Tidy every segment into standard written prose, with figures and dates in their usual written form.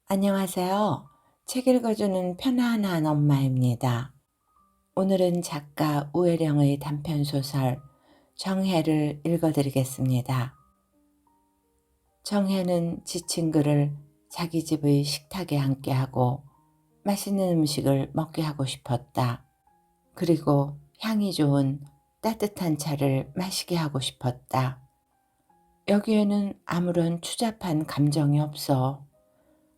안녕하세요. 책 읽어주는 편안한 엄마입니다. 오늘은 작가 우혜령의 단편소설 정해를 읽어드리겠습니다. 정해는 지친 그를 자기 집의 식탁에 앉게 하고 맛있는 음식을 먹게 하고 싶었다. 그리고 향이 좋은 따뜻한 차를 마시게 하고 싶었다. 여기에는 아무런 추잡한 감정이 없어.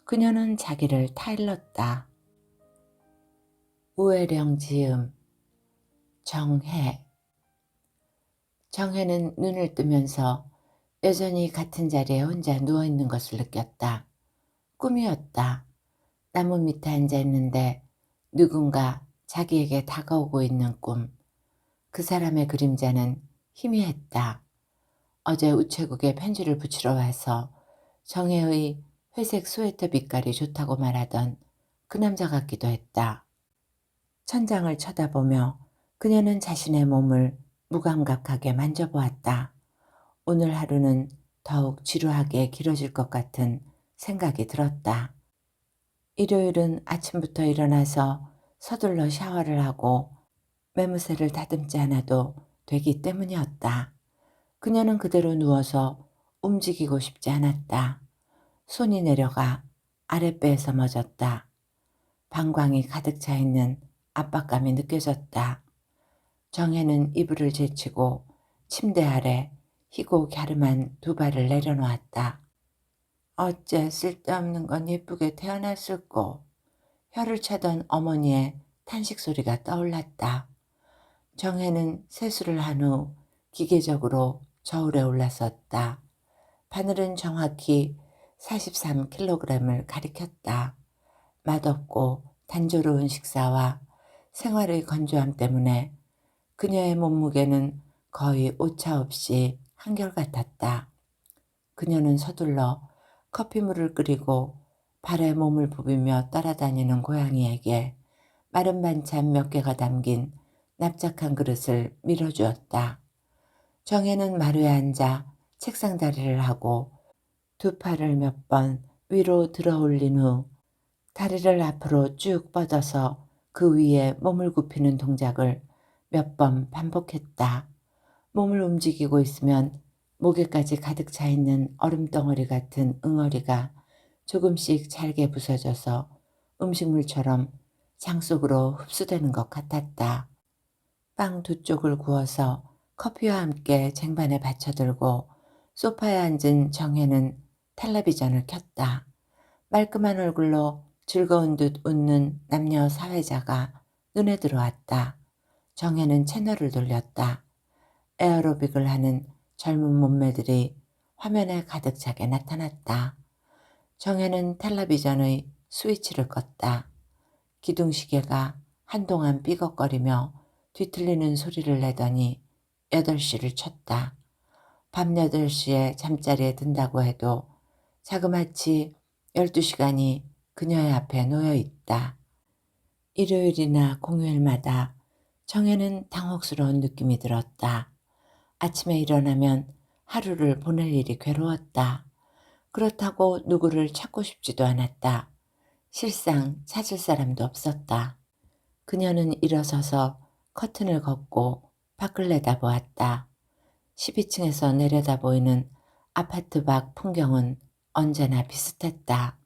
그녀는 자기를 타일렀다. 우혜령 지음 정해. 정해는 눈을 뜨면서 여전히 같은 자리에 혼자 누워있는 것을 느꼈다. 꿈이었다. 나무 밑에 앉아있는데 누군가 자기에게 다가오고 있는 꿈. 그 사람의 그림자는 희미했다. 어제 우체국에 편지를 붙이러 와서 정해의 회색 스웨터 빛깔이 좋다고 말하던 그 남자 같기도 했다. 천장을 쳐다보며 그녀는 자신의 몸을 무감각하게 만져보았다. 오늘 하루는 더욱 지루하게 길어질 것 같은 생각이 들었다. 일요일은 아침부터 일어나서 서둘러 샤워를 하고 매무새를 다듬지 않아도 되기 때문이었다. 그녀는 그대로 누워서 움직이고 싶지 않았다. 손이 내려가 아랫배에서 멎었다. 방광이 가득 차 있는 압박감이 느껴졌다. 정혜는 이불을 제치고 침대 아래 희고 갸름한 두 발을 내려놓았다. 어째 쓸데없는 건 예쁘게 태어났을꼬. 혀를 차던 어머니의 탄식 소리가 떠올랐다. 정혜는 세수를 한 후 기계적으로 저울에 올라섰다. 바늘은 정확히 43kg을 가리켰다. 맛없고 단조로운 식사와 생활의 건조함 때문에 그녀의 몸무게는 거의 오차 없이 한결같았다. 그녀는 서둘러 커피물을 끓이고 발에 몸을 부비며 따라다니는 고양이에게 마른 반찬 몇 개가 담긴 납작한 그릇을 밀어주었다. 정혜는 마루에 앉아 책상 다리를 하고 두 팔을 몇 번 위로 들어 올린 후 다리를 앞으로 쭉 뻗어서 그 위에 몸을 굽히는 동작을 몇 번 반복했다. 몸을 움직이고 있으면 목에까지 가득 차 있는 얼음덩어리 같은 응어리가 조금씩 잘게 부서져서 음식물처럼 장 속으로 흡수되는 것 같았다. 빵 두 쪽을 구워서 커피와 함께 쟁반에 받쳐들고 소파에 앉은 정혜는 텔레비전을 켰다. 말끔한 얼굴로 즐거운 듯 웃는 남녀 사회자가 눈에 들어왔다. 정혜는 채널을 돌렸다. 에어로빅을 하는 젊은 몸매들이 화면에 가득 차게 나타났다. 정혜는 텔레비전의 스위치를 껐다. 기둥시계가 한동안 삐걱거리며 뒤틀리는 소리를 내더니 8시를 쳤다. 밤 8시에 잠자리에 든다고 해도 자그마치 12시간이 그녀의 앞에 놓여 있다. 일요일이나 공휴일마다 정혜는 당혹스러운 느낌이 들었다. 아침에 일어나면 하루를 보낼 일이 괴로웠다. 그렇다고 누구를 찾고 싶지도 않았다. 실상 찾을 사람도 없었다. 그녀는 일어서서 커튼을 걷고 밖을 내다보았다. 12층에서 내려다 보이는 아파트 밖 풍경은 언제나 비슷했다.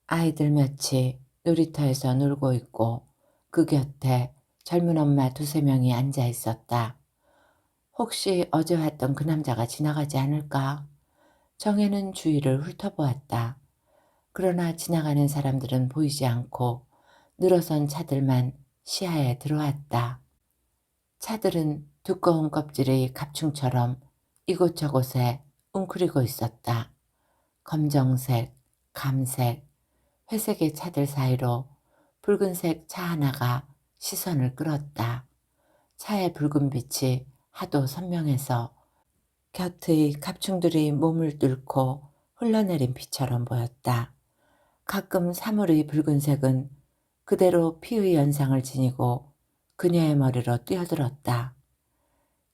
아이들 몇이 놀이터에서 놀고 있고 그 곁에 젊은 엄마 두세 명이 앉아 있었다. 혹시 어제 왔던 그 남자가 지나가지 않을까? 정혜는 주위를 훑어보았다. 그러나 지나가는 사람들은 보이지 않고 늘어선 차들만 시야에 들어왔다. 차들은 두꺼운 껍질의 갑충처럼 이곳저곳에 웅크리고 있었다. 검정색, 감색, 회색의 차들 사이로 붉은색 차 하나가 시선을 끌었다. 차의 붉은 빛이 하도 선명해서 곁의 갑충들이 몸을 뚫고 흘러내린 피처럼 보였다. 가끔 사물의 붉은색은 그대로 피의 연상을 지니고 그녀의 머리로 뛰어들었다.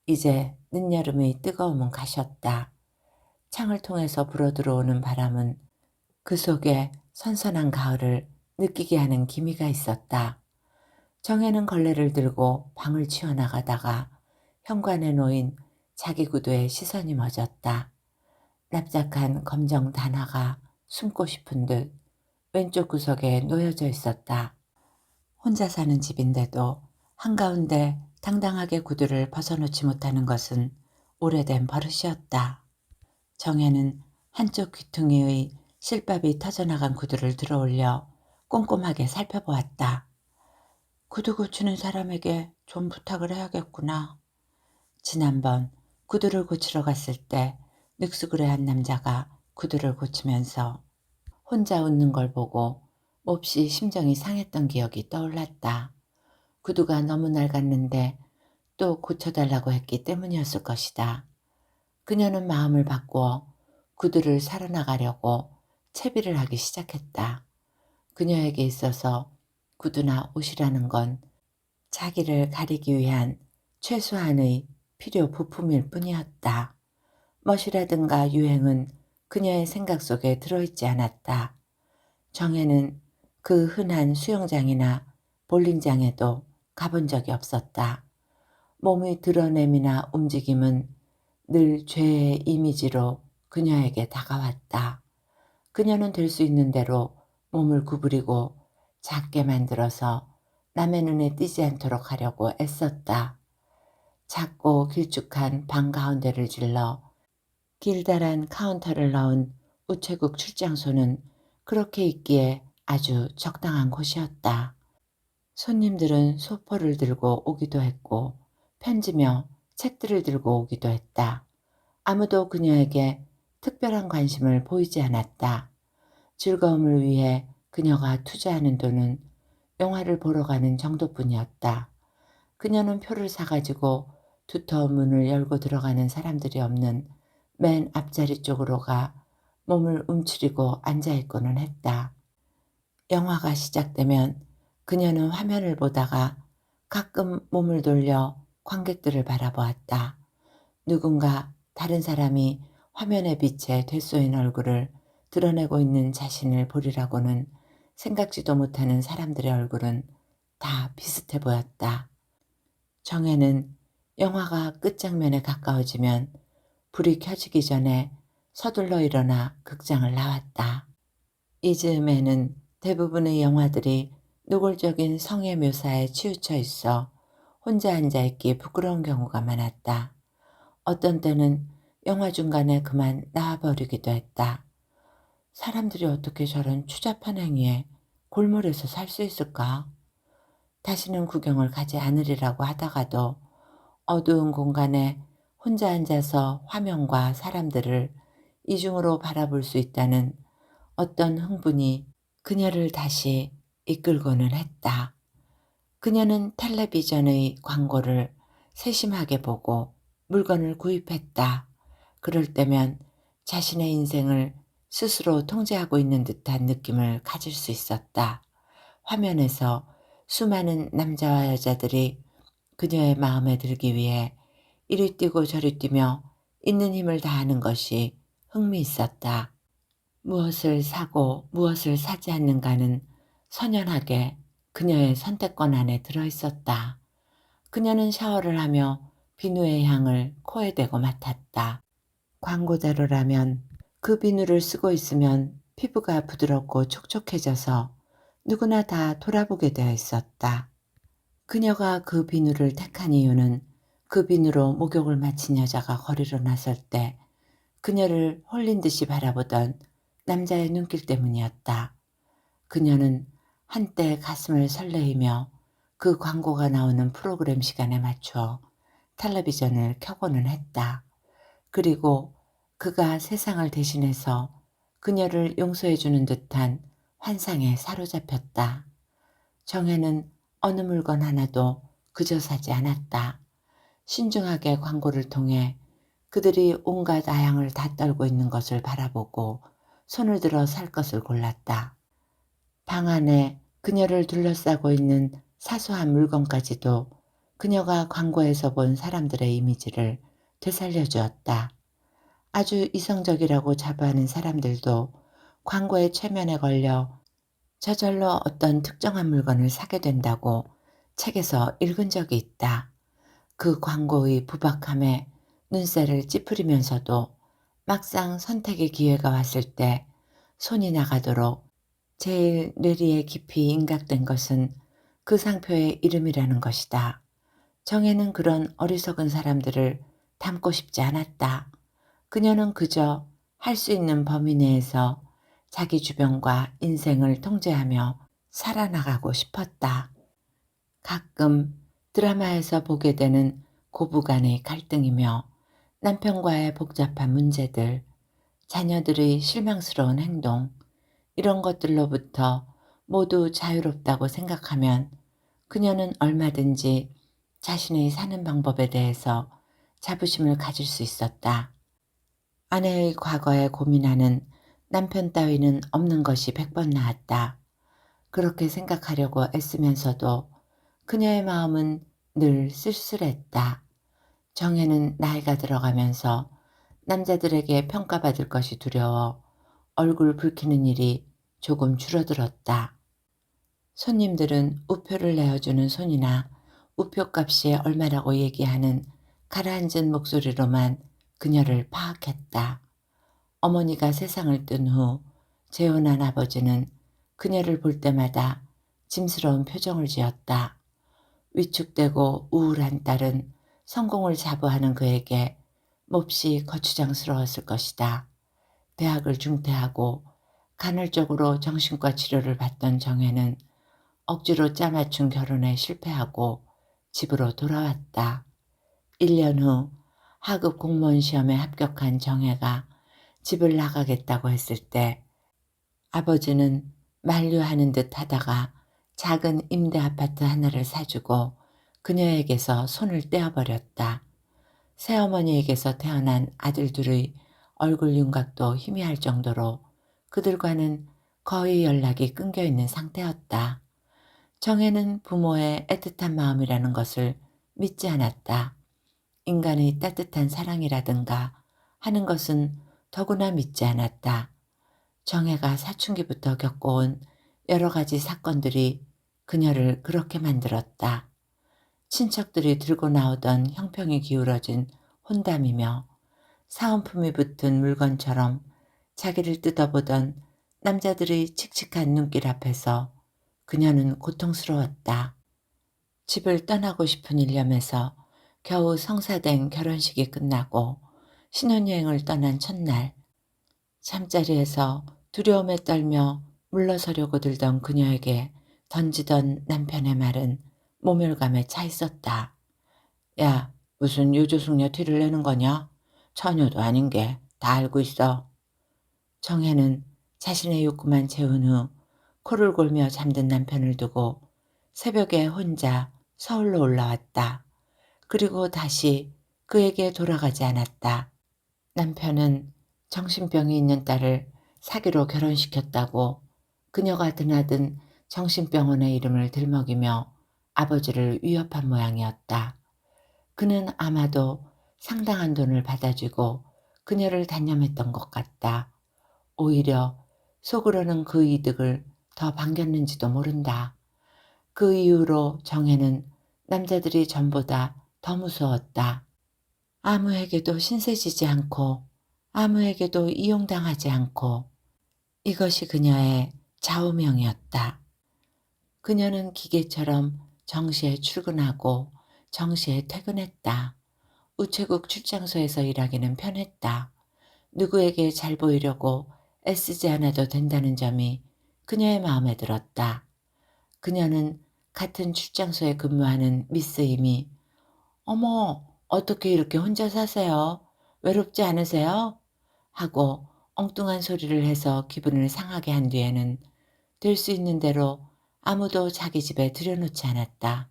이제 늦여름의 뜨거움은 가셨다. 창을 통해서 불어들어오는 바람은 그 속에 선선한 가을을 느끼게 하는 기미가 있었다. 정혜는 걸레를 들고 방을 치워나가다가 현관에 놓인 자기 구두에 시선이 멎었다. 납작한 검정 단화가 숨고 싶은 듯 왼쪽 구석에 놓여져 있었다. 혼자 사는 집인데도 한가운데 당당하게 구두를 벗어놓지 못하는 것은 오래된 버릇이었다. 정혜는 한쪽 귀퉁이의 실밥이 터져나간 구두를 들어올려 꼼꼼하게 살펴보았다. 구두 고치는 사람에게 좀 부탁을 해야겠구나. 지난번 구두를 고치러 갔을 때 늑수그레한 남자가 구두를 고치면서 혼자 웃는 걸 보고 몹시 심정이 상했던 기억이 떠올랐다. 구두가 너무 낡았는데 또 고쳐달라고 했기 때문이었을 것이다. 그녀는 마음을 바꾸어 구두를 사러 나가려고 채비를 하기 시작했다. 그녀에게 있어서 구두나 옷이라는 건 자기를 가리기 위한 최소한의 필요 부품일 뿐이었다. 멋이라든가 유행은 그녀의 생각 속에 들어있지 않았다. 정혜는 그 흔한 수영장이나 볼링장에도 가본 적이 없었다. 몸의 드러냄이나 움직임은 늘 죄의 이미지로 그녀에게 다가왔다. 그녀는 될 수 있는 대로 몸을 구부리고 작게 만들어서 남의 눈에 띄지 않도록 하려고 애썼다. 작고 길쭉한 방 가운데를 질러 길다란 카운터를 넣은 우체국 출장소는 그렇게 있기에 아주 적당한 곳이었다. 손님들은 소포를 들고 오기도 했고 편지며 책들을 들고 오기도 했다. 아무도 그녀에게 특별한 관심을 보이지 않았다. 즐거움을 위해 그녀가 투자하는 돈은 영화를 보러 가는 정도뿐이었다. 그녀는 표를 사가지고 두터운 문을 열고 들어가는 사람들이 없는 맨 앞자리 쪽으로 가 몸을 움츠리고 앉아있고는 했다. 영화가 시작되면 그녀는 화면을 보다가 가끔 몸을 돌려 관객들을 바라보았다. 누군가 다른 사람이 화면에 비쳐 되쏘인 얼굴을 드러내고 있는 자신을 보리라고는 생각지도 못하는 사람들의 얼굴은 다 비슷해 보였다. 정혜는 영화가 끝장면에 가까워지면 불이 켜지기 전에 서둘러 일어나 극장을 나왔다. 이 즈음에는 대부분의 영화들이 노골적인 성의 묘사에 치우쳐 있어 혼자 앉아있기 부끄러운 경우가 많았다. 어떤 때는 영화 중간에 그만 나와버리기도 했다. 사람들이 어떻게 저런 추잡한 행위에 골몰해서 살 수 있을까? 다시는 구경을 가지 않으리라고 하다가도 어두운 공간에 혼자 앉아서 화면과 사람들을 이중으로 바라볼 수 있다는 어떤 흥분이 그녀를 다시 이끌고는 했다. 그녀는 텔레비전의 광고를 세심하게 보고 물건을 구입했다. 그럴 때면 자신의 인생을 스스로 통제하고 있는 듯한 느낌을 가질 수 있었다. 화면에서 수많은 남자와 여자들이 그녀의 마음에 들기 위해 이리 뛰고 저리 뛰며 있는 힘을 다하는 것이 흥미있었다. 무엇을 사고 무엇을 사지 않는가는 선연하게 그녀의 선택권 안에 들어있었다. 그녀는 샤워를 하며 비누의 향을 코에 대고 맡았다. 광고대로라면 그 비누를 쓰고 있으면 피부가 부드럽고 촉촉해져서 누구나 다 돌아보게 되어 있었다. 그녀가 그 비누를 택한 이유는 그 비누로 목욕을 마친 여자가 거리로 나설 때 그녀를 홀린 듯이 바라보던 남자의 눈길 때문이었다. 그녀는 한때 가슴을 설레이며 그 광고가 나오는 프로그램 시간에 맞춰 텔레비전을 켜고는 했다. 그리고 그가 세상을 대신해서 그녀를 용서해주는 듯한 환상에 사로잡혔다. 정혜는 어느 물건 하나도 그저 사지 않았다. 신중하게 광고를 통해 그들이 온갖 아양을 다 떨고 있는 것을 바라보고 손을 들어 살 것을 골랐다. 방 안에 그녀를 둘러싸고 있는 사소한 물건까지도 그녀가 광고에서 본 사람들의 이미지를 되살려 주었다. 아주 이성적이라고 자부하는 사람들도 광고의 최면에 걸려 저절로 어떤 특정한 물건을 사게 된다고 책에서 읽은 적이 있다. 그 광고의 부박함에 눈살을 찌푸리면서도 막상 선택의 기회가 왔을 때 손이 나가도록 제일 뇌리에 깊이 인각된 것은 그 상표의 이름이라는 것이다. 정혜는 그런 어리석은 사람들을 닮고 싶지 않았다. 그녀는 그저 할 수 있는 범위 내에서 자기 주변과 인생을 통제하며 살아나가고 싶었다. 가끔 드라마에서 보게 되는 고부간의 갈등이며 남편과의 복잡한 문제들, 자녀들의 실망스러운 행동, 이런 것들로부터 모두 자유롭다고 생각하면 그녀는 얼마든지 자신의 사는 방법에 대해서 자부심을 가질 수 있었다. 아내의 과거에 고민하는 남편 따위는 없는 것이 100번 나았다. 그렇게 생각하려고 애쓰면서도 그녀의 마음은 늘 쓸쓸했다. 정혜는 나이가 들어가면서 남자들에게 평가받을 것이 두려워 얼굴 붉히는 일이 조금 줄어들었다. 손님들은 우표를 내어주는 손이나 우표값이 얼마라고 얘기하는 가라앉은 목소리로만 그녀를 파악했다. 어머니가 세상을 뜬 후 재혼한 아버지는 그녀를 볼 때마다 짐스러운 표정을 지었다. 위축되고 우울한 딸은 성공을 자부하는 그에게 몹시 거추장스러웠을 것이다. 대학을 중퇴하고 간헐적으로 정신과 치료를 받던 정혜는 억지로 짜맞춘 결혼에 실패하고 집으로 돌아왔다. 1년 후 하급 공무원 시험에 합격한 정혜가 집을 나가겠다고 했을 때 아버지는 만류하는 듯 하다가 작은 임대 아파트 하나를 사주고 그녀에게서 손을 떼어버렸다. 새어머니에게서 태어난 아들 둘의 얼굴 윤곽도 희미할 정도로 그들과는 거의 연락이 끊겨 있는 상태였다. 정혜는 부모의 애틋한 마음이라는 것을 믿지 않았다. 인간의 따뜻한 사랑이라든가 하는 것은 더구나 믿지 않았다. 정혜가 사춘기부터 겪어온 여러 가지 사건들이 그녀를 그렇게 만들었다. 친척들이 들고 나오던 형평이 기울어진 혼담이며 사은품이 붙은 물건처럼 자기를 뜯어보던 남자들의 칙칙한 눈길 앞에서 그녀는 고통스러웠다. 집을 떠나고 싶은 일념에서 겨우 성사된 결혼식이 끝나고 신혼여행을 떠난 첫날, 잠자리에서 두려움에 떨며 물러서려고 들던 그녀에게 던지던 남편의 말은 모멸감에 차 있었다. 야, 무슨 요조숙녀 티를 내는 거냐? 처녀도 아닌 게 다 알고 있어. 정혜는 자신의 욕구만 채운 후 코를 골며 잠든 남편을 두고 새벽에 혼자 서울로 올라왔다. 그리고 다시 그에게 돌아가지 않았다. 남편은 정신병이 있는 딸을 사기로 결혼시켰다고 그녀가 드나든 정신병원의 이름을 들먹이며 아버지를 위협한 모양이었다. 그는 아마도 상당한 돈을 받아주고 그녀를 단념했던 것 같다. 오히려 속으로는 그 이득을 더 반겼는지도 모른다. 그 이후로 정혜는 남자들이 전보다 더 무서웠다. 아무에게도 신세지지 않고 아무에게도 이용당하지 않고 이것이 그녀의 좌우명이었다. 그녀는 기계처럼 정시에 출근하고 정시에 퇴근했다. 우체국 출장소에서 일하기는 편했다. 누구에게 잘 보이려고 애쓰지 않아도 된다는 점이 그녀의 마음에 들었다. 그녀는 같은 출장소에 근무하는 미스 임이 어머, 어떻게 이렇게 혼자 사세요? 외롭지 않으세요? 하고 엉뚱한 소리를 해서 기분을 상하게 한 뒤에는 될 수 있는 대로 아무도 자기 집에 들여놓지 않았다.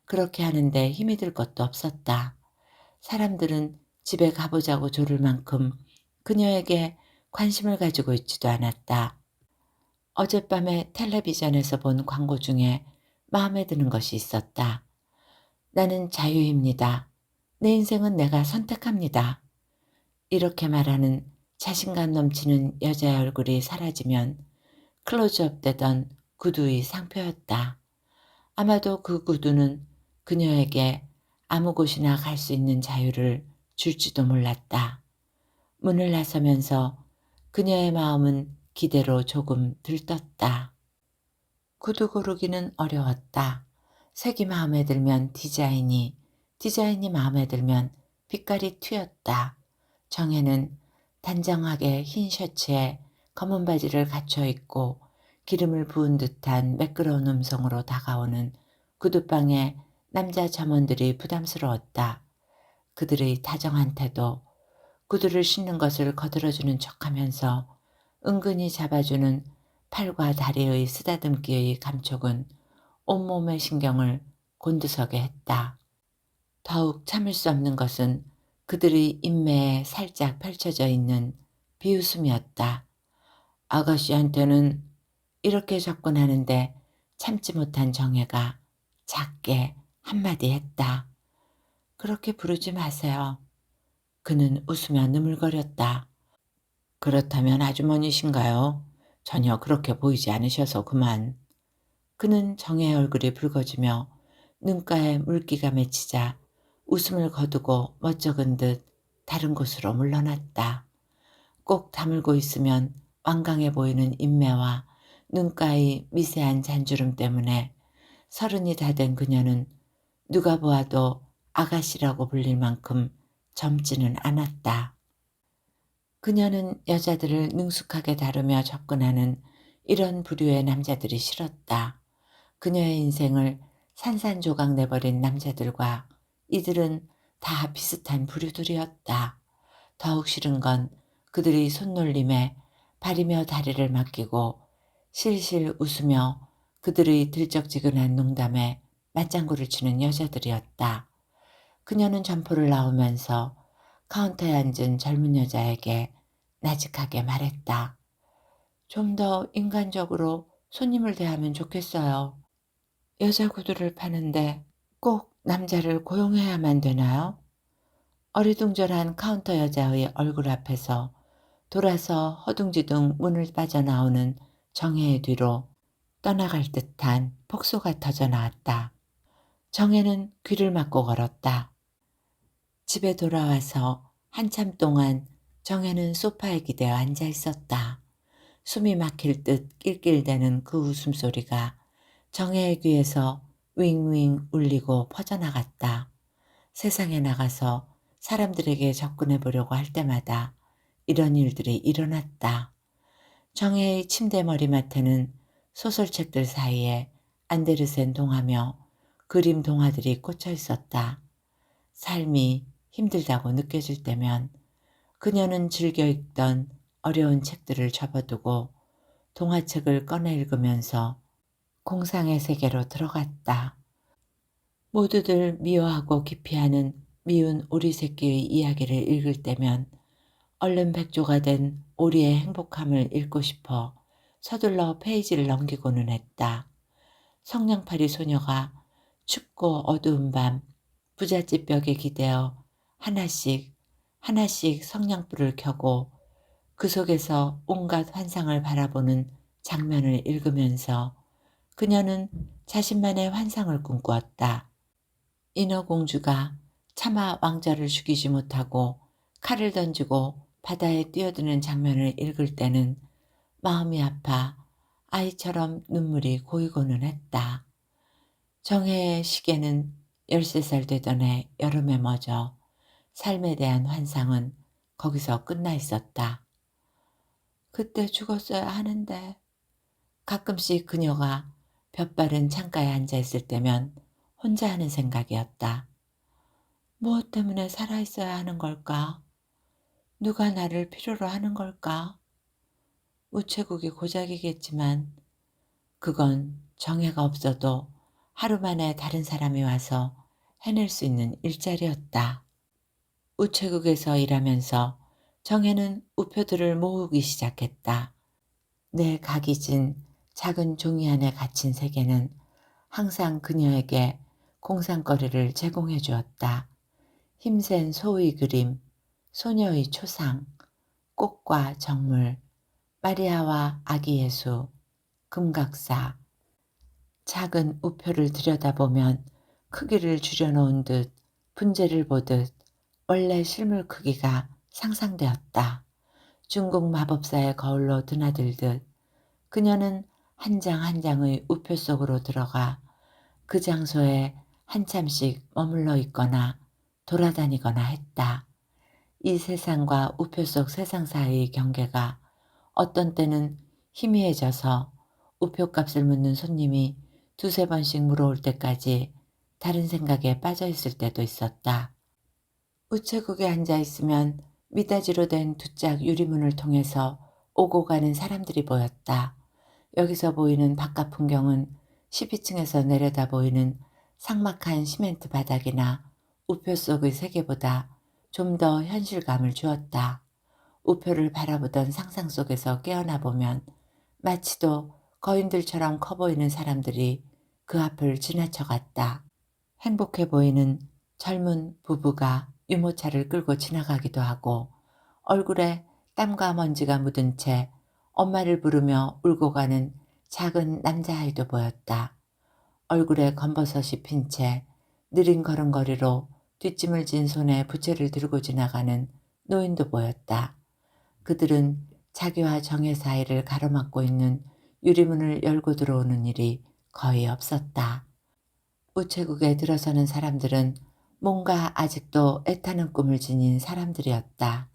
그렇게 하는데 힘이 들 것도 없었다. 사람들은 집에 가보자고 조를 만큼 그녀에게 관심을 가지고 있지도 않았다. 어젯밤에 텔레비전에서 본 광고 중에 마음에 드는 것이 있었다. 나는 자유입니다. 내 인생은 내가 선택합니다. 이렇게 말하는 자신감 넘치는 여자의 얼굴이 사라지면 클로즈업 되던 구두의 상표였다. 아마도 그 구두는 그녀에게 아무 곳이나 갈 수 있는 자유를 줄지도 몰랐다. 문을 나서면서 그녀의 마음은 기대로 조금 들떴다. 구두 고르기는 어려웠다. 색이 마음에 들면 디자인이 마음에 들면 빛깔이 튀었다. 정혜는 단정하게 흰 셔츠에 검은 바지를 갖춰 입고 기름을 부은 듯한 매끄러운 음성으로 다가오는 구두방의 남자 점원들이 부담스러웠다. 그들의 다정한 태도, 구두를 신는 것을 거들어주는 척하면서 은근히 잡아주는 팔과 다리의 쓰다듬기의 감촉은 온몸의 신경을 곤두서게 했다. 더욱 참을 수 없는 것은 그들의 인매에 살짝 펼쳐져 있는 비웃음이었다. 아가씨한테는 이렇게 접근하는데 참지 못한 정혜가 작게 한마디 했다. 그렇게 부르지 마세요. 그는 웃으며 느물거렸다. 그렇다면 아주머니신가요? 전혀 그렇게 보이지 않으셔서 그만. 그는 정혜의 얼굴이 붉어지며 눈가에 물기가 맺히자 웃음을 거두고 멋쩍은 듯 다른 곳으로 물러났다. 꼭 다물고 있으면 완강해 보이는 인매와 눈가의 미세한 잔주름 때문에 30이 다 된 그녀는 누가 보아도 아가씨라고 불릴 만큼 젊지는 않았다. 그녀는 여자들을 능숙하게 다루며 접근하는 이런 부류의 남자들이 싫었다. 그녀의 인생을 산산조각 내버린 남자들과 이들은 다 비슷한 부류들이었다. 더욱 싫은 건 그들의 손놀림에 발이며 다리를 맡기고 실실 웃으며 그들의 들쩍지근한 농담에 맞장구를 치는 여자들이었다. 그녀는 점포를 나오면서 카운터에 앉은 젊은 여자에게 나직하게 말했다. 좀 더 인간적으로 손님을 대하면 좋겠어요. 여자 구두를 파는데 꼭 남자를 고용해야만 되나요? 어리둥절한 카운터 여자의 얼굴 앞에서 돌아서 허둥지둥 문을 빠져나오는 정혜의 뒤로 떠나갈 듯한 폭소가 터져 나왔다. 정혜는 귀를 막고 걸었다. 집에 돌아와서 한참 동안 정혜는 소파에 기대어 앉아 있었다. 숨이 막힐 듯 낄낄대는 그 웃음소리가 정혜의 귀에서 윙윙 울리고 퍼져나갔다. 세상에 나가서 사람들에게 접근해 보려고 할 때마다 이런 일들이 일어났다. 정혜의 침대 머리맡에는 소설책들 사이에 안데르센 동화며 그림 동화들이 꽂혀 있었다. 삶이 힘들다고 느껴질 때면 그녀는 즐겨 읽던 어려운 책들을 접어두고 동화책을 꺼내 읽으면서 공상의 세계로 들어갔다. 모두들 미워하고 기피하는 미운 오리 새끼의 이야기를 읽을 때면 얼른 백조가 된 오리의 행복함을 읽고 싶어 서둘러 페이지를 넘기고는 했다. 성냥팔이 소녀가 춥고 어두운 밤 부잣집 벽에 기대어 하나씩 성냥불을 켜고 그 속에서 온갖 환상을 바라보는 장면을 읽으면서 그녀는 자신만의 환상을 꿈꾸었다. 인어공주가 차마 왕자를 죽이지 못하고 칼을 던지고 바다에 뛰어드는 장면을 읽을 때는 마음이 아파 아이처럼 눈물이 고이고는 했다. 정혜의 시계는 13살 되던 해 여름에 멎어 삶에 대한 환상은 거기서 끝나 있었다. 그때 죽었어야 하는데 가끔씩 그녀가 볕바른 창가에 앉아 있을 때면 혼자 하는 생각이었다. 무엇 때문에 살아있어야 하는 걸까? 누가 나를 필요로 하는 걸까? 우체국이 고작이겠지만 그건 정혜가 없어도 하루 만에 다른 사람이 와서 해낼 수 있는 일자리였다. 우체국에서 일하면서 정혜는 우표들을 모으기 시작했다. 내 각이진 작은 종이 안에 갇힌 세계는 항상 그녀에게 공상거리를 제공해 주었다. 힘센 소의 그림, 소녀의 초상, 꽃과 정물, 마리아와 아기 예수, 금각사. 작은 우표를 들여다보면 크기를 줄여놓은 듯 분재를 보듯 원래 실물 크기가 상상되었다. 중국 마법사의 거울로 드나들듯 그녀는 한 장 한 장의 우표 속으로 들어가 그 장소에 한참씩 머물러 있거나 돌아다니거나 했다. 이 세상과 우표 속 세상 사이의 경계가 어떤 때는 희미해져서 우표값을 묻는 손님이 두세 번씩 물어올 때까지 다른 생각에 빠져 있을 때도 있었다. 우체국에 앉아 있으면 미닫이로 된 두 짝 유리문을 통해서 오고 가는 사람들이 보였다. 여기서 보이는 바깥 풍경은 12층에서 내려다 보이는 삭막한 시멘트 바닥이나 우표 속의 세계보다 좀 더 현실감을 주었다. 우표를 바라보던 상상 속에서 깨어나 보면 마치도 거인들처럼 커 보이는 사람들이 그 앞을 지나쳐 갔다. 행복해 보이는 젊은 부부가 유모차를 끌고 지나가기도 하고 얼굴에 땀과 먼지가 묻은 채 엄마를 부르며 울고 가는 작은 남자아이도 보였다. 얼굴에 검버섯이 핀 채 느린 걸음걸이로 뒷짐을 진 손에 부채를 들고 지나가는 노인도 보였다. 그들은 자기와 정의 사이를 가로막고 있는 유리문을 열고 들어오는 일이 거의 없었다. 우체국에 들어서는 사람들은 뭔가 아직도 애타는 꿈을 지닌 사람들이었다.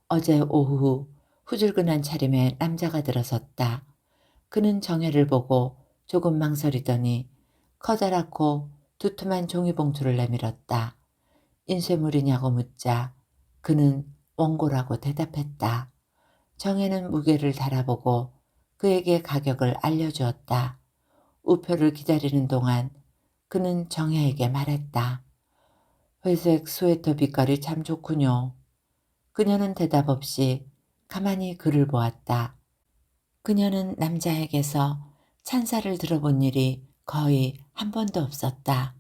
어제 오후 후줄근한 차림에 남자가 들어섰다. 그는 정혜를 보고 조금 망설이더니 커다랗고 두툼한 종이봉투를 내밀었다. 인쇄물이냐고 묻자 그는 원고라고 대답했다. 정혜는 무게를 달아보고 그에게 가격을 알려주었다. 우표를 기다리는 동안 그는 정혜에게 말했다. 회색 스웨터 빛깔이 참 좋군요. 그녀는 대답 없이 가만히 그를 보았다. 그녀는 남자에게서 찬사를 들어본 일이 거의 한 번도 없었다.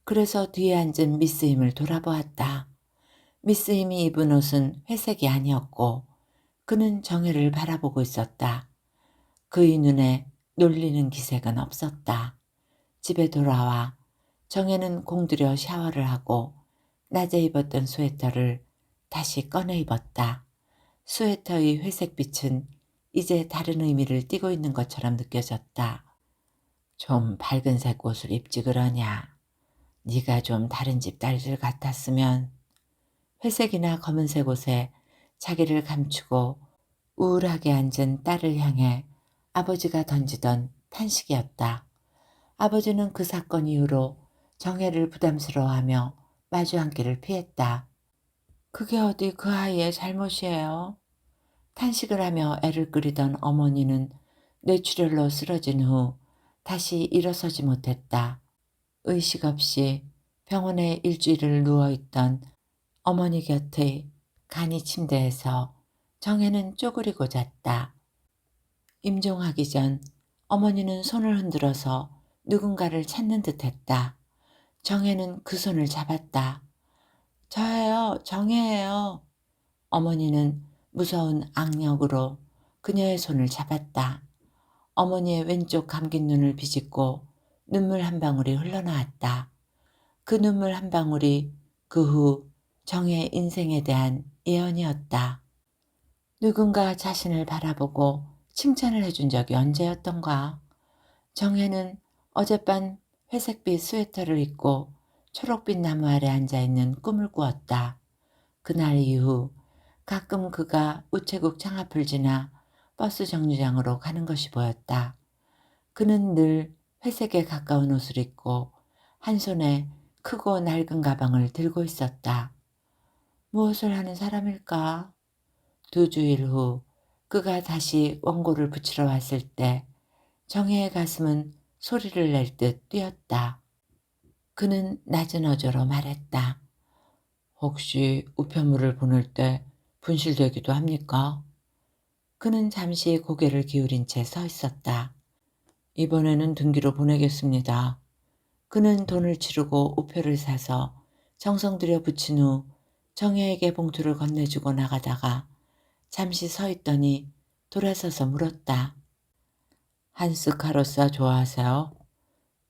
그래서 뒤에 앉은 미스임을 돌아보았다. 미스임이 입은 옷은 회색이 아니었고 그는 정혜를 바라보고 있었다. 그의 눈에 놀리는 기색은 없었다. 집에 돌아와 정혜는 공들여 샤워를 하고 낮에 입었던 스웨터를 다시 꺼내 입었다. 스웨터의 회색빛은 이제 다른 의미를 띠고 있는 것처럼 느껴졌다. 좀 밝은색 옷을 입지 그러냐. 네가 좀 다른 집 딸들 같았으면. 회색이나 검은색 옷에 자기를 감추고 우울하게 앉은 딸을 향해 아버지가 던지던 탄식이었다. 아버지는 그 사건 이후로 정혜를 부담스러워하며 마주 앉기를 피했다. 그게 어디 그 아이의 잘못이에요? 탄식을 하며 애를 끓이던 어머니는 뇌출혈로 쓰러진 후 다시 일어서지 못했다. 의식 없이 병원에 일주일을 누워있던 어머니 곁의 간이 침대에서 정혜는 쪼그리고 잤다. 임종하기 전 어머니는 손을 흔들어서 누군가를 찾는 듯했다. 정혜는 그 손을 잡았다. 저예요, 정혜예요. 어머니는 무서운 악력으로 그녀의 손을 잡았다. 어머니의 왼쪽 감긴 눈을 비집고 눈물 한 방울이 흘러나왔다. 그 눈물 한 방울이 그 후 정의 인생에 대한 예언이었다. 누군가 자신을 바라보고 칭찬을 해준 적이 언제였던가. 정혜는 어젯밤 회색빛 스웨터를 입고 초록빛 나무 아래 앉아있는 꿈을 꾸었다. 그날 이후 가끔 그가 우체국 창앞을 지나 버스 정류장으로 가는 것이 보였다. 그는 늘 회색에 가까운 옷을 입고 한 손에 크고 낡은 가방을 들고 있었다. 무엇을 하는 사람일까? 2주일 후 그가 다시 원고를 붙이러 왔을 때 정혜의 가슴은 소리를 낼 듯 뛰었다. 그는 낮은 어조로 말했다. 혹시 우편물을 보낼 때 분실되기도 합니까? 그는 잠시 고개를 기울인 채 서 있었다. 이번에는 등기로 보내겠습니다. 그는 돈을 치르고 우표를 사서 정성 들여 붙인 후 정혜에게 봉투를 건네주고 나가다가 잠시 서 있더니 돌아서서 물었다. 한스 카로사 좋아하세요?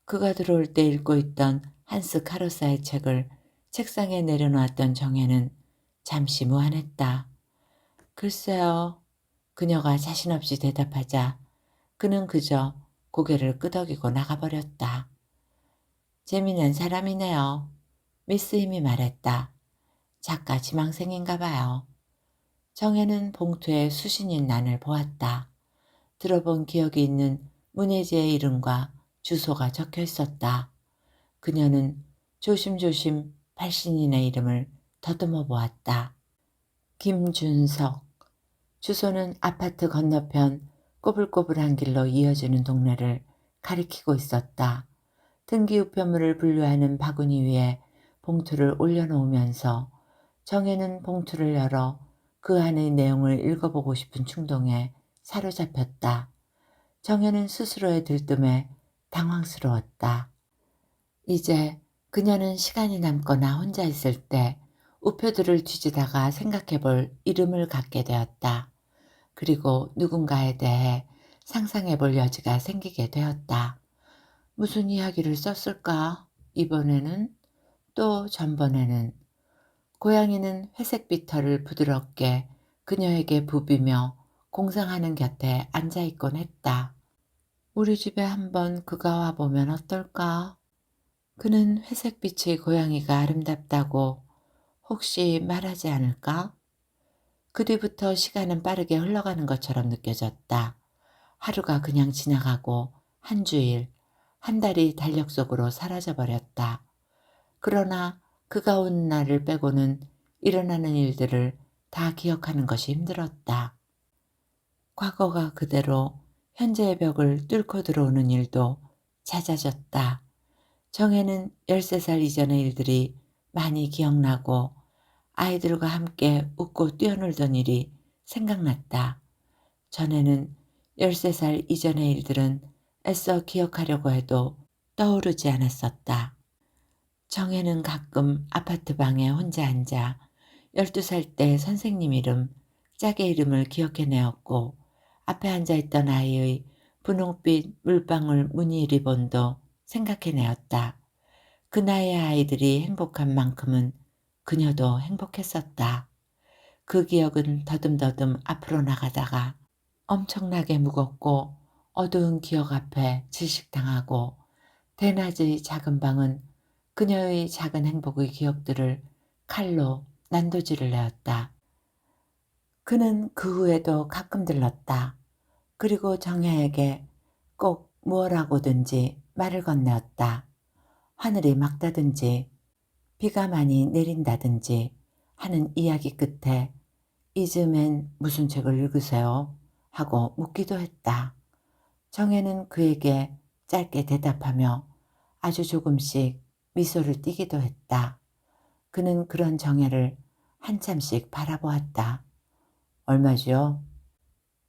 그가 들어올 때 읽고 있던 한스 카로사의 책을 책상에 내려놓았던 정혜는 잠시 무안했다. 글쎄요. 그녀가 자신없이 대답하자 그는 그저 고개를 끄덕이고 나가버렸다. 재미난 사람이네요. 미스 임이 말했다. 작가 지망생인가 봐요. 정혜는 봉투에 수신인 난을 보았다. 들어본 기억이 있는 문예지의 이름과 주소가 적혀 있었다. 그녀는 조심조심 발신인의 이름을 더듬어 보았다. 김준석. 주소는 아파트 건너편 꼬불꼬불한 길로 이어지는 동네를 가리키고 있었다. 등기 우편물을 분류하는 바구니 위에 봉투를 올려놓으면서 정혜는 봉투를 열어 그 안의 내용을 읽어보고 싶은 충동에 사로잡혔다. 정혜는 스스로의 들뜸에 당황스러웠다. 이제 그녀는 시간이 남거나 혼자 있을 때 우표들을 뒤지다가 생각해볼 이름을 갖게 되었다. 그리고 누군가에 대해 상상해볼 여지가 생기게 되었다. 무슨 이야기를 썼을까? 이번에는? 또 전번에는? 고양이는 회색빛 털을 부드럽게 그녀에게 부비며 공상하는 곁에 앉아있곤 했다. 우리 집에 한번 그가 와보면 어떨까? 그는 회색빛의 고양이가 아름답다고 혹시 말하지 않을까? 그 뒤부터 시간은 빠르게 흘러가는 것처럼 느껴졌다. 하루가 그냥 지나가고 한 주일, 한 달이 달력 속으로 사라져버렸다. 그러나 그가 온 날을 빼고는 일어나는 일들을 다 기억하는 것이 힘들었다. 과거가 그대로 현재의 벽을 뚫고 들어오는 일도 잦아졌다. 정혜는 13살 이전의 일들이 많이 기억나고 아이들과 함께 웃고 뛰어놀던 일이 생각났다. 전에는 13살 이전의 일들은 애써 기억하려고 해도 떠오르지 않았었다. 정혜는 가끔 아파트 방에 혼자 앉아 12살 때 선생님 이름, 짝의 이름을 기억해내었고 앞에 앉아있던 아이의 분홍빛 물방울 무늬 리본도 생각해내었다. 그 나이의 아이들이 행복한 만큼은 그녀도 행복했었다. 그 기억은 더듬더듬 앞으로 나가다가 엄청나게 무겁고 어두운 기억 앞에 질식당하고 대낮의 작은 방은 그녀의 작은 행복의 기억들을 칼로 난도질을 내었다. 그는 그 후에도 가끔 들렀다. 그리고 정혜에게 꼭 무엇라고든지 말을 건네었다. 하늘이 맑다든지 비가 많이 내린다든지 하는 이야기 끝에 이즈맨 무슨 책을 읽으세요? 하고 묻기도 했다. 정혜는 그에게 짧게 대답하며 아주 조금씩 미소를 띠기도 했다. 그는 그런 정혜를 한참씩 바라보았다. 얼마죠?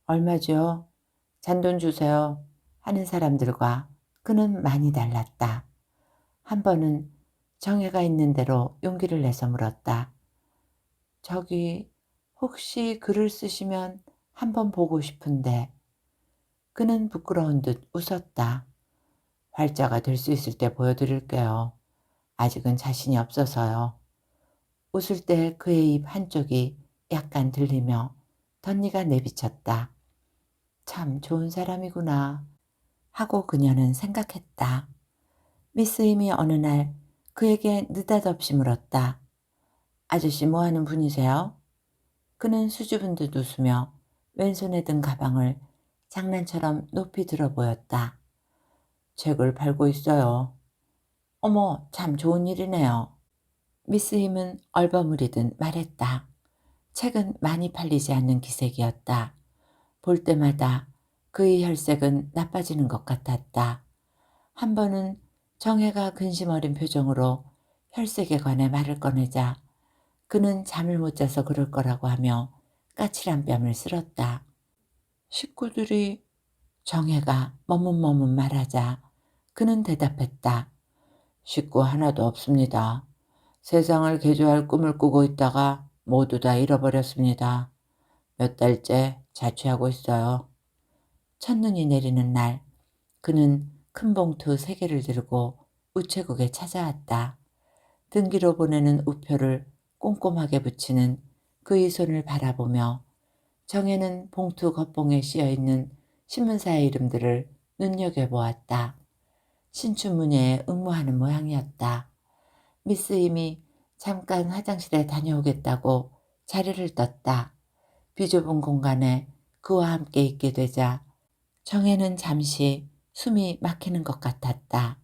얼마죠? 잔돈 주세요. 하는 사람들과 그는 많이 달랐다. 한 번은 정혜가 있는 대로 용기를 내서 물었다. 저기 혹시 글을 쓰시면 한번 보고 싶은데. 그는 부끄러운 듯 웃었다. 활자가 될 수 있을 때 보여드릴게요. 아직은 자신이 없어서요. 웃을 때 그의 입 한쪽이 약간 들리며 덧니가 내비쳤다. 참 좋은 사람이구나 하고 그녀는 생각했다. 미스 임이 어느 날 그에게 느닷없이 물었다. 아저씨 뭐 하는 분이세요? 그는 수줍은 듯 웃으며 왼손에 든 가방을 장난처럼 높이 들어 보였다. 책을 팔고 있어요. 어머, 참 좋은 일이네요. 미스 임은 얼버무리듯 말했다. 책은 많이 팔리지 않는 기색이었다. 볼 때마다 그의 혈색은 나빠지는 것 같았다. 한 번은 정혜가 근심 어린 표정으로 혈색에 관해 말을 꺼내자 그는 잠을 못 자서 그럴 거라고 하며 까칠한 뺨을 쓸었다. 식구들이 정혜가 머뭇머뭇 말하자 그는 대답했다. 식구 하나도 없습니다. 세상을 개조할 꿈을 꾸고 있다가 모두 다 잃어버렸습니다. 몇 달째 자취하고 있어요. 첫눈이 내리는 날 그는 큰 봉투 3개를 들고 우체국에 찾아왔다. 등기로 보내는 우표를 꼼꼼하게 붙이는 그의 손을 바라보며 정혜는 봉투 겉봉에 씌어있는 신문사의 이름들을 눈여겨보았다. 신춘문예에 응모하는 모양이었다. 미스임이 잠깐 화장실에 다녀오겠다고 자리를 떴다. 비좁은 공간에 그와 함께 있게 되자 정혜는 잠시 숨이 막히는 것 같았다.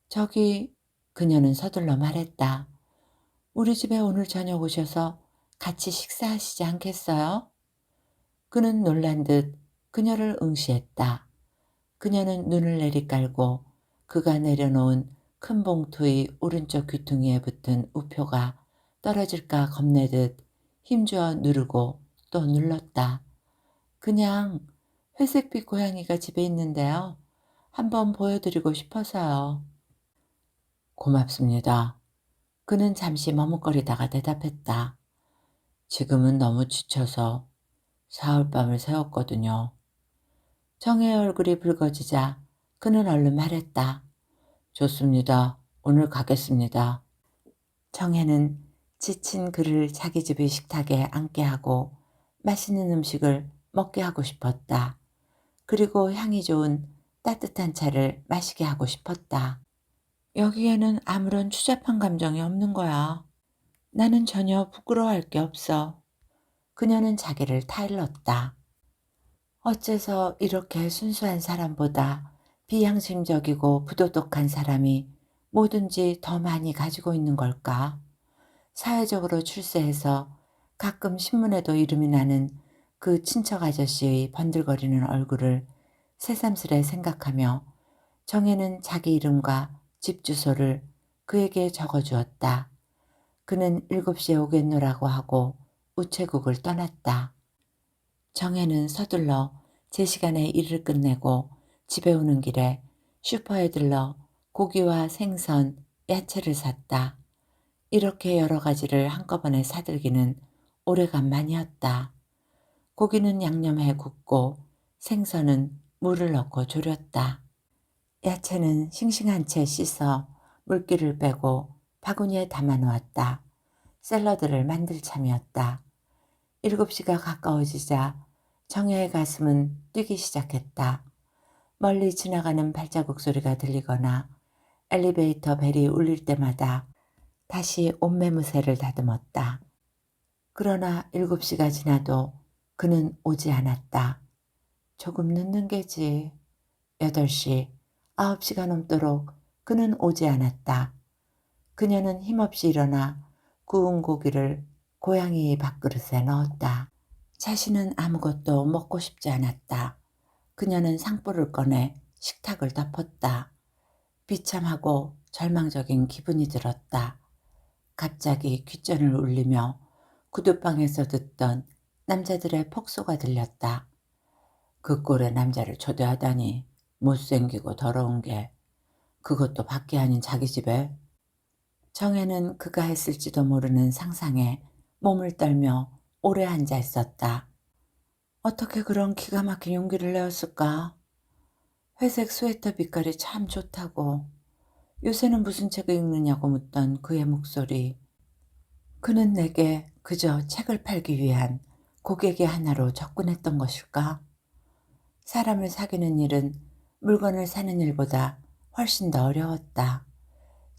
저기, 그녀는 서둘러 말했다. 우리 집에 오늘 저녁 오셔서 같이 식사하시지 않겠어요? 그는 놀란 듯 그녀를 응시했다. 그녀는 눈을 내리깔고 그가 내려놓은 큰 봉투의 오른쪽 귀퉁이에 붙은 우표가 떨어질까 겁내듯 힘주어 누르고 또 눌렀다. 그냥 회색빛 고양이가 집에 있는데요. 한번 보여드리고 싶어서요. 고맙습니다. 그는 잠시 머뭇거리다가 대답했다. 지금은 너무 지쳐서 사흘밤을 새웠거든요. 정혜의 얼굴이 붉어지자 그는 얼른 말했다. 좋습니다. 오늘 가겠습니다. 정혜는 지친 그를 자기 집의 식탁에 앉게 하고 맛있는 음식을 먹게 하고 싶었다. 그리고 향이 좋은 따뜻한 차를 마시게 하고 싶었다. 여기에는 아무런 추잡한 감정이 없는 거야. 나는 전혀 부끄러워할 게 없어. 그녀는 자기를 타일렀다. 어째서 이렇게 순수한 사람보다 비양심적이고 부도덕한 사람이 뭐든지 더 많이 가지고 있는 걸까? 사회적으로 출세해서 가끔 신문에도 이름이 나는 그 친척 아저씨의 번들거리는 얼굴을 새삼스레 생각하며 정혜는 자기 이름과 집 주소를 그에게 적어주었다. 그는 7시에 오겠노라고 하고 우체국을 떠났다. 정혜는 서둘러 제 시간에 일을 끝내고 집에 오는 길에 슈퍼에 들러 고기와 생선, 야채를 샀다. 이렇게 여러 가지를 한꺼번에 사들기는 오래간만이었다. 고기는 양념해 굽고 생선은 물을 넣고 졸였다. 야채는 싱싱한 채 씻어 물기를 빼고 바구니에 담아 놓았다. 샐러드를 만들 참이었다. 7시가 가까워지자 정혜의 가슴은 뛰기 시작했다. 멀리 지나가는 발자국 소리가 들리거나 엘리베이터 벨이 울릴 때마다 다시 옷매무새를 다듬었다. 그러나 7시가 지나도 그는 오지 않았다. 조금 늦는 게지. 8시, 9시가 넘도록 그는 오지 않았다. 그녀는 힘없이 일어나 구운 고기를 고양이 밥그릇에 넣었다. 자신은 아무것도 먹고 싶지 않았다. 그녀는 상보를 꺼내 식탁을 덮었다. 비참하고 절망적인 기분이 들었다. 갑자기 귓전을 울리며 구두방에서 듣던 남자들의 폭소가 들렸다. 그 꼴의 남자를 초대하다니 못생기고 더러운 게 그것도 밖에 아닌 자기 집에. 정혜는 그가 했을지도 모르는 상상에 몸을 떨며 오래 앉아 있었다. 어떻게 그런 기가 막힌 용기를 내었을까? 회색 스웨터 빛깔이 참 좋다고. 요새는 무슨 책을 읽느냐고 묻던 그의 목소리. 그는 내게 그저 책을 팔기 위한 고객의 하나로 접근했던 것일까? 사람을 사귀는 일은 물건을 사는 일보다 훨씬 더 어려웠다.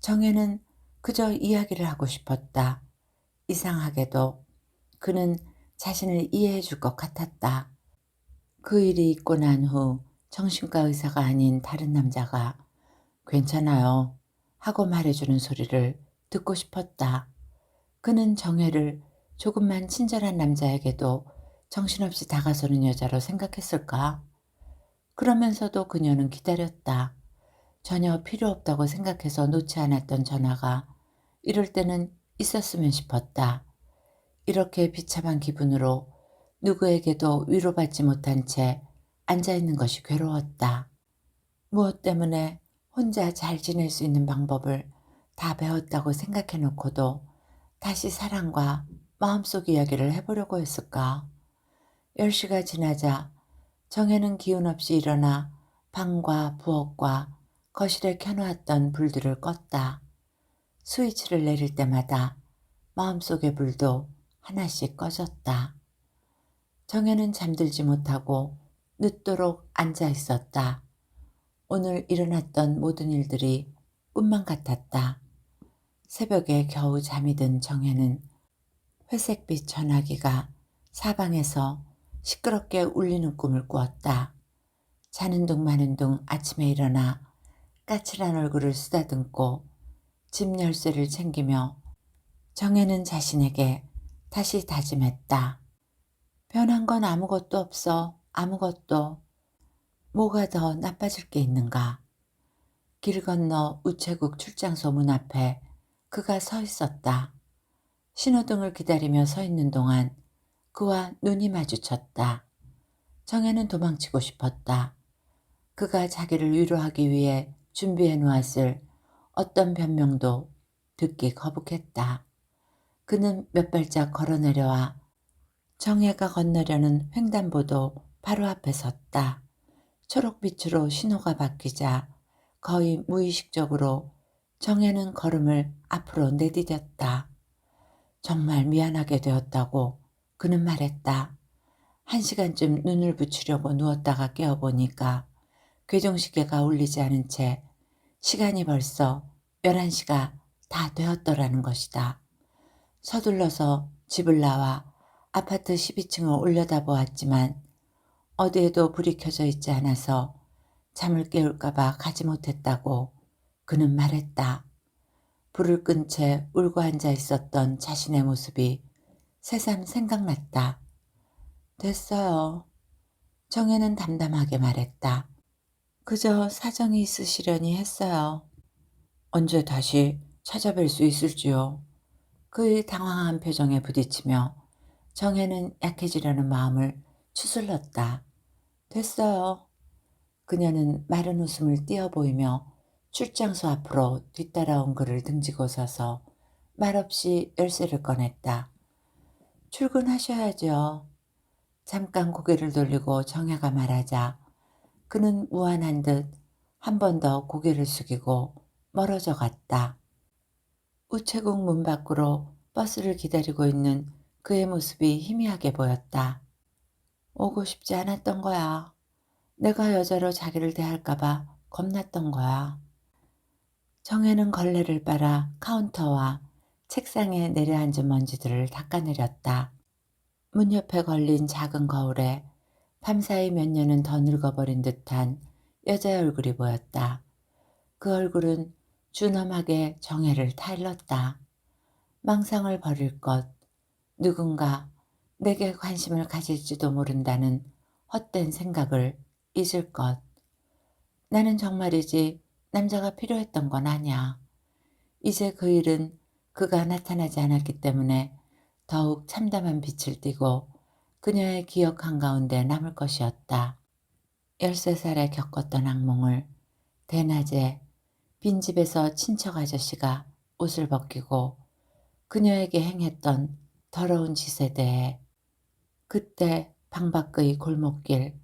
정혜는 그저 이야기를 하고 싶었다. 이상하게도 그는 자신을 이해해 줄 것 같았다. 그 일이 있고 난 후 정신과 의사가 아닌 다른 남자가 괜찮아요 하고 말해주는 소리를 듣고 싶었다. 그는 정혜를 조금만 친절한 남자에게도 정신없이 다가서는 여자로 생각했을까? 그러면서도 그녀는 기다렸다. 전혀 필요 없다고 생각해서 놓지 않았던 전화가 이럴 때는 있었으면 싶었다. 이렇게 비참한 기분으로 누구에게도 위로받지 못한 채 앉아있는 것이 괴로웠다. 무엇 때문에 혼자 잘 지낼 수 있는 방법을 다 배웠다고 생각해놓고도 다시 사랑과 마음속 이야기를 해보려고 했을까? 10시가 지나자 정혜는 기운 없이 일어나 방과 부엌과 거실에 켜놓았던 불들을 껐다. 스위치를 내릴 때마다 마음속의 불도 하나씩 꺼졌다. 정혜는 잠들지 못하고 늦도록 앉아 있었다. 오늘 일어났던 모든 일들이 꿈만 같았다. 새벽에 겨우 잠이 든 정혜는 회색빛 전화기가 사방에서 시끄럽게 울리는 꿈을 꾸었다. 자는 둥 마는 둥 아침에 일어나 까칠한 얼굴을 쓰다듬고 집 열쇠를 챙기며 정혜는 자신에게 다시 다짐했다. 변한 건 아무것도 없어. 아무것도. 뭐가 더 나빠질 게 있는가. 길 건너 우체국 출장소 문 앞에 그가 서 있었다. 신호등을 기다리며 서 있는 동안 그와 눈이 마주쳤다. 정혜는 도망치고 싶었다. 그가 자기를 위로하기 위해 준비해 놓았을 어떤 변명도 듣기 거북했다. 그는 몇 발짝 걸어 내려와 정혜가 건너려는 횡단보도 바로 앞에 섰다. 초록빛으로 신호가 바뀌자 거의 무의식적으로 정혜는 걸음을 앞으로 내디뎠다. 정말 미안하게 되었다고 그는 말했다. 1시간쯤 눈을 붙이려고 누웠다가 깨어보니까 괴종시계가 울리지 않은 채 시간이 벌써 11시가 다 되었더라는 것이다. 서둘러서 집을 나와 아파트 12층을 올려다보았지만 어디에도 불이 켜져 있지 않아서 잠을 깨울까봐 가지 못했다고 그는 말했다. 불을 끈 채 울고 앉아 있었던 자신의 모습이 새삼 생각났다. 됐어요. 정혜는 담담하게 말했다. 그저 사정이 있으시려니 했어요. 언제 다시 찾아뵐 수 있을지요. 그의 당황한 표정에 부딪히며 정혜는 약해지려는 마음을 추슬렀다. 됐어요. 그녀는 마른 웃음을 띄어 보이며 출장소 앞으로 뒤따라온 그를 등지고 서서 말없이 열쇠를 꺼냈다. 출근하셔야죠. 잠깐 고개를 돌리고 정혜가 말하자 그는 무안한 듯 한 번 더 고개를 숙이고 멀어져 갔다. 우체국 문 밖으로 버스를 기다리고 있는 그의 모습이 희미하게 보였다. 오고 싶지 않았던 거야. 내가 여자로 자기를 대할까봐 겁났던 거야. 정혜는 걸레를 빨아 카운터와 책상에 내려앉은 먼지들을 닦아내렸다. 문 옆에 걸린 작은 거울에 밤사이 몇 년은 더 늙어버린 듯한 여자의 얼굴이 보였다. 그 얼굴은 준엄하게 정혜를 타일렀다. 망상을 버릴 것, 누군가 내게 관심을 가질지도 모른다는 헛된 생각을 잊을 것. 나는 정말이지 남자가 필요했던 건 아니야. 이제 그 일은 그가 나타나지 않았기 때문에 더욱 참담한 빛을 띠고 그녀의 기억 한가운데 남을 것이었다. 13살에 겪었던 악몽을 대낮에 빈집에서 친척 아저씨가 옷을 벗기고 그녀에게 행했던 더러운 짓에 대해 그때 방 밖의 골목길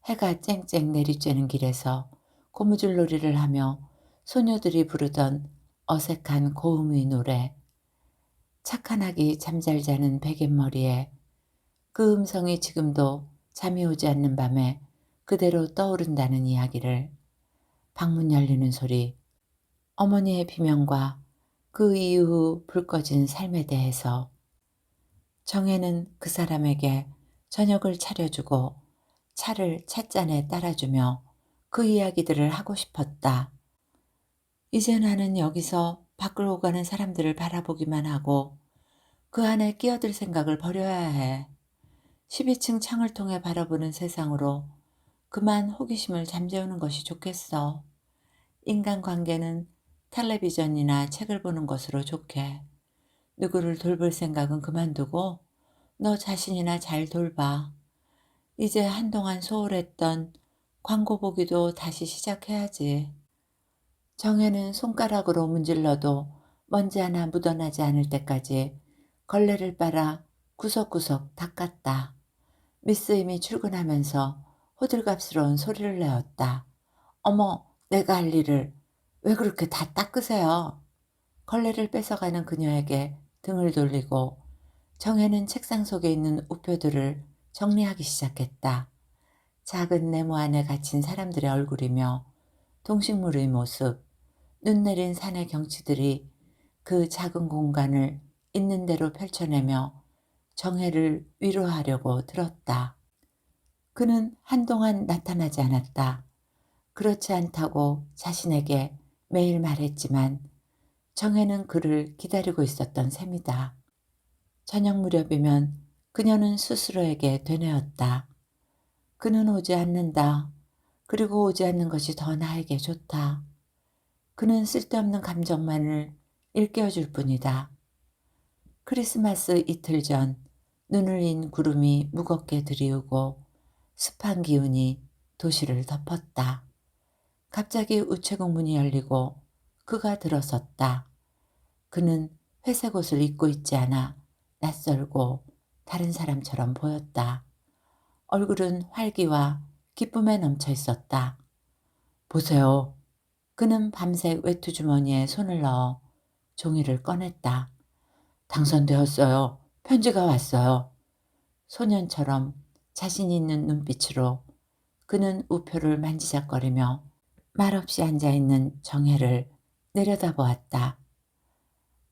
해가 쨍쨍 내리쬐는 길에서 고무줄 놀이를 하며 소녀들이 부르던 어색한 고음의 노래 착한 아기 잠잘 자는 베갯머리에 그 음성이 지금도 잠이 오지 않는 밤에 그대로 떠오른다는 이야기를 방문 열리는 소리 어머니의 비명과 그 이후 불 꺼진 삶에 대해서 정혜는 그 사람에게 저녁을 차려주고 차를 찻잔에 따라주며 그 이야기들을 하고 싶었다. 이제 나는 여기서 밖을 오가는 사람들을 바라보기만 하고 그 안에 끼어들 생각을 버려야 해. 12층 창을 통해 바라보는 세상으로 그만 호기심을 잠재우는 것이 좋겠어. 인간관계는 텔레비전이나 책을 보는 것으로 좋게. 누구를 돌볼 생각은 그만두고 너 자신이나 잘 돌봐. 이제 한동안 소홀했던 광고 보기도 다시 시작해야지. 정혜는 손가락으로 문질러도 먼지 하나 묻어나지 않을 때까지 걸레를 빨아 구석구석 닦았다. 미스임이 출근하면서 호들갑스러운 소리를 내었다. 어머, 내가 할 일을 왜 그렇게 다 닦으세요? 걸레를 뺏어가는 그녀에게 등을 돌리고 정혜는 책상 속에 있는 우표들을 정리하기 시작했다. 작은 네모 안에 갇힌 사람들의 얼굴이며 동식물의 모습, 눈 내린 산의 경치들이 그 작은 공간을 있는 대로 펼쳐내며 정혜를 위로하려고 들었다. 그는 한동안 나타나지 않았다. 그렇지 않다고 자신에게 매일 말했지만 정혜는 그를 기다리고 있었던 셈이다. 저녁 무렵이면 그녀는 스스로에게 되뇌었다. 그는 오지 않는다. 그리고 오지 않는 것이 더 나에게 좋다. 그는 쓸데없는 감정만을 일깨워줄 뿐이다. 크리스마스 이틀 전 눈을 인 구름이 무겁게 들이우고 습한 기운이 도시를 덮었다. 갑자기 우체국 문이 열리고 그가 들어섰다. 그는 회색 옷을 입고 있지 않아 낯설고 다른 사람처럼 보였다. 얼굴은 활기와 기쁨에 넘쳐 있었다. 보세요. 그는 밤색 외투 주머니에 손을 넣어 종이를 꺼냈다. 당선되었어요. 편지가 왔어요. 소년처럼 자신 있는 눈빛으로 그는 우표를 만지작거리며 말없이 앉아있는 정혜를 내려다보았다.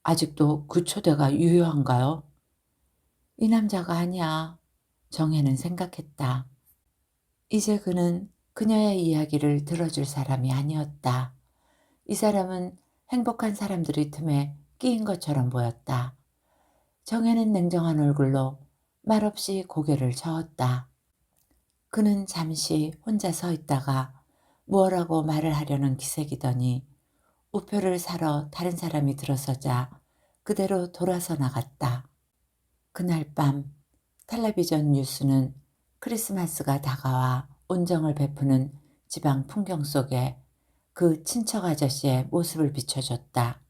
아직도 그 초대가 유효한가요? 이 남자가 아니야. 정혜는 생각했다. 이제 그는 그녀의 이야기를 들어줄 사람이 아니었다. 이 사람은 행복한 사람들의 틈에 끼인 것처럼 보였다. 정혜는 냉정한 얼굴로 말없이 고개를 저었다. 그는 잠시 혼자 서 있다가 무엇라고 말을 하려는 기색이더니 우표를 사러 다른 사람이 들어서자 그대로 돌아서 나갔다. 그날 밤 텔레비전 뉴스는 크리스마스가 다가와 온정을 베푸는 지방 풍경 속에 그 친척 아저씨의 모습을 비춰줬다.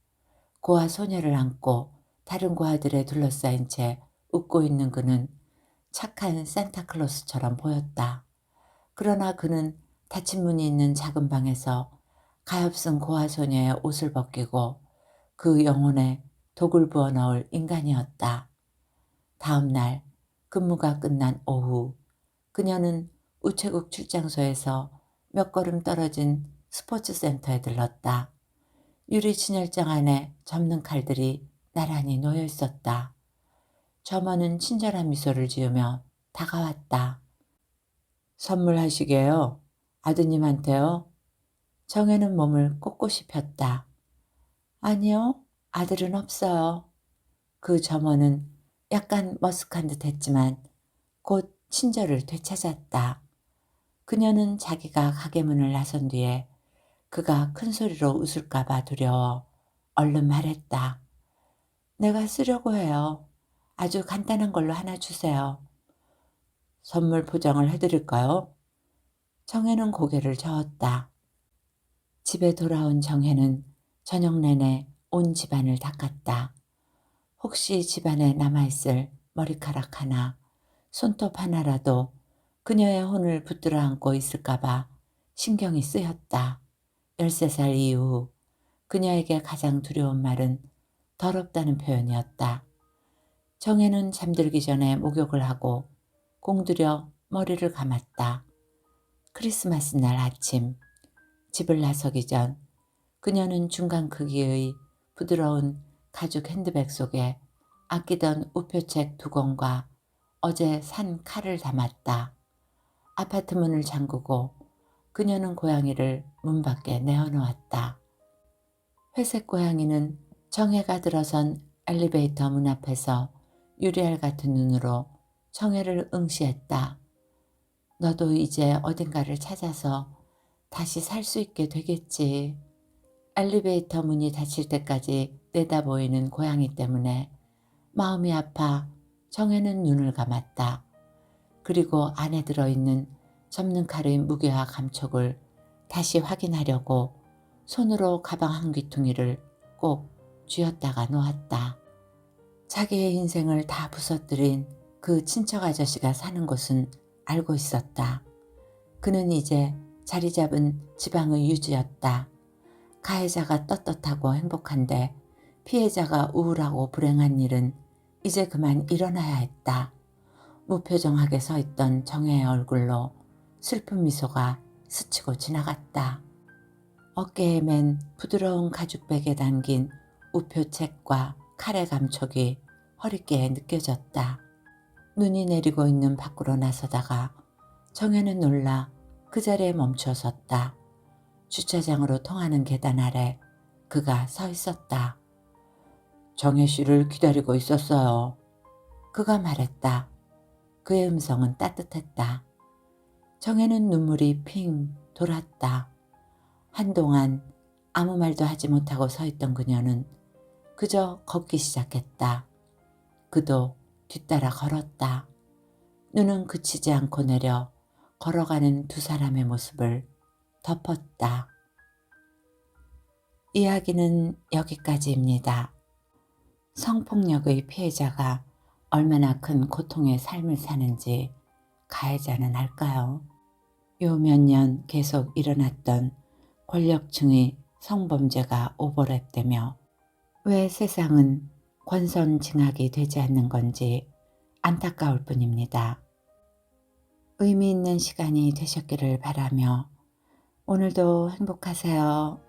고아 소녀를 안고 다른 고아들에 둘러싸인 채 웃고 있는 그는 착한 산타클로스처럼 보였다. 그러나 그는 닫힌 문이 있는 작은 방에서 가엾은 고아 소녀의 옷을 벗기고 그 영혼에 독을 부어 넣을 인간이었다. 다음 날 근무가 끝난 오후 그녀는 우체국 출장소에서 몇 걸음 떨어진 스포츠센터에 들렀다. 유리 진열장 안에 접는 칼들이 나란히 놓여 있었다. 점원은 친절한 미소를 지으며 다가왔다. 선물하시게요? 아드님한테요? 정혜는 몸을 꼿꼿이 폈다. 아니요, 아들은 없어요. 그 점원은 약간 머쓱한 듯 했지만 곧 친절을 되찾았다. 그녀는 자기가 가게 문을 나선 뒤에 그가 큰 소리로 웃을까봐 두려워 얼른 말했다. 내가 쓰려고 해요. 아주 간단한 걸로 하나 주세요. 선물 포장을 해드릴까요? 정혜는 고개를 저었다. 집에 돌아온 정혜는 저녁 내내 온 집안을 닦았다. 혹시 집안에 남아있을 머리카락 하나, 손톱 하나라도 그녀의 혼을 붙들어 안고 있을까봐 신경이 쓰였다. 13살 이후 그녀에게 가장 두려운 말은 더럽다는 표현이었다. 정혜는 잠들기 전에 목욕을 하고 공들여 머리를 감았다. 크리스마스 날 아침 집을 나서기 전 그녀는 중간 크기의 부드러운 가죽 핸드백 속에 아끼던 우표책 2권과 어제 산 칼을 담았다. 아파트 문을 잠그고 그녀는 고양이를 문 밖에 내어놓았다. 회색 고양이는 정혜가 들어선 엘리베이터 문 앞에서 유리알 같은 눈으로 정혜를 응시했다. 너도 이제 어딘가를 찾아서 다시 살 수 있게 되겠지. 엘리베이터 문이 닫힐 때까지 내다보이는 고양이 때문에 마음이 아파 정혜는 눈을 감았다. 그리고 안에 들어있는 접는 칼의 무게와 감촉을 다시 확인하려고 손으로 가방 한 귀퉁이를 꼭 쥐었다가 놓았다. 자기의 인생을 다 부서뜨린 그 친척 아저씨가 사는 곳은 알고 있었다. 그는 이제 자리 잡은 지방의 유주였다. 가해자가 떳떳하고 행복한데 피해자가 우울하고 불행한 일은 이제 그만 일어나야 했다. 무표정하게 서 있던 정혜의 얼굴로 슬픈 미소가 스치고 지나갔다. 어깨에 맨 부드러운 가죽백에 담긴 우표책과 칼의 감촉이 허리께에 느껴졌다. 눈이 내리고 있는 밖으로 나서다가 정혜는 놀라 그 자리에 멈춰 섰다. 주차장으로 통하는 계단 아래 그가 서 있었다. 정혜 씨를 기다리고 있었어요. 그가 말했다. 그의 음성은 따뜻했다. 정혜는 눈물이 핑 돌았다. 한동안 아무 말도 하지 못하고 서 있던 그녀는 그저 걷기 시작했다. 그도 뒤따라 걸었다. 눈은 그치지 않고 내려 걸어가는 두 사람의 모습을 덮었다. 이야기는 여기까지입니다. 성폭력의 피해자가 얼마나 큰 고통의 삶을 사는지 가해자는 알까요? 요 몇 년 계속 일어났던 권력층의 성범죄가 오버랩되며 왜 세상은 권선징악이 되지 않는 건지 안타까울 뿐입니다. 의미 있는 시간이 되셨기를 바라며 오늘도 행복하세요.